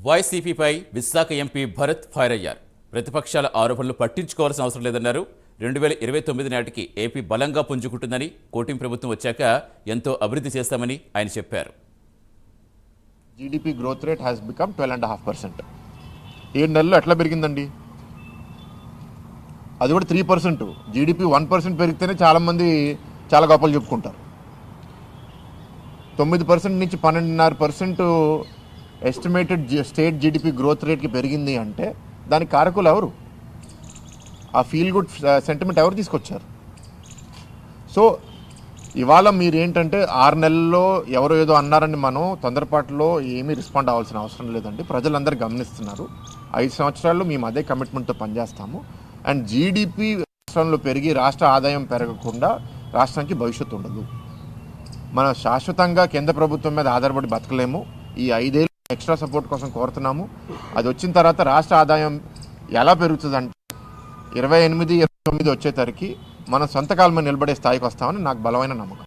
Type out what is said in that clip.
వైసీపీపై Visakha MP Bharat fire అయ్యారు. ప్రతిపక్షాల ఆరోపణలు పట్టించుకోవాల్సిన అవసరం లేదన్నారు. 2029 నాటికి ఏపీ బలంగా పుంజుకుంటుందని, కూటమి ప్రభుత్వం వచ్చాక ఎంతో అభివృద్ధి చేస్తామని ఆయన చెప్పారు. GDP growth rate has become 12.5%. 7 నెలల్లో ఎట్లా పెరిగిందండి? అది కూడా 3%. జీడీపీ 1% పెరిగితేనే చాలామంది చాలా గొప్పలు చెప్పుకుంటారు. 9% నుంచి 12.5% ఎస్టిమేటెడ్ స్టేట్ జీడీపీ గ్రోత్ రేట్కి పెరిగింది అంటే దానికి కారకులు ఎవరు? ఆ ఫీల్ గుడ్ సెంటిమెంట్ ఎవరు తీసుకొచ్చారు? సో ఇవాళ మీరు ఏంటంటే 6 నెలల్లో ఎవరో ఏదో అన్నారని మనం తొందరపాటులో ఏమీ రెస్పాండ్ అవ్వాల్సిన అవసరం లేదండి. ప్రజలందరూ గమనిస్తున్నారు. 5 సంవత్సరాల్లో మేము అదే కమిట్మెంట్తో పనిచేస్తాము. అండ్ జీడీపీ రాష్ట్రంలో పెరిగి రాష్ట్ర ఆదాయం పెరగకుండా రాష్ట్రానికి భవిష్యత్తు ఉండదు. మనం శాశ్వతంగా కేంద్ర ప్రభుత్వం మీద ఆధారపడి బతకలేము. ఈ 5 ఏళ్ళు ఎక్స్ట్రా సపోర్ట్ కోసం కోరుతున్నాము. అది వచ్చిన తర్వాత రాష్ట్ర ఆదాయం ఎలా పెరుగుతుందంటే 28-29 వచ్చేసరికి మనం సొంత కాలం మీద నిలబడే స్థాయికి వస్తామని నాకు బలమైన నమ్మకం.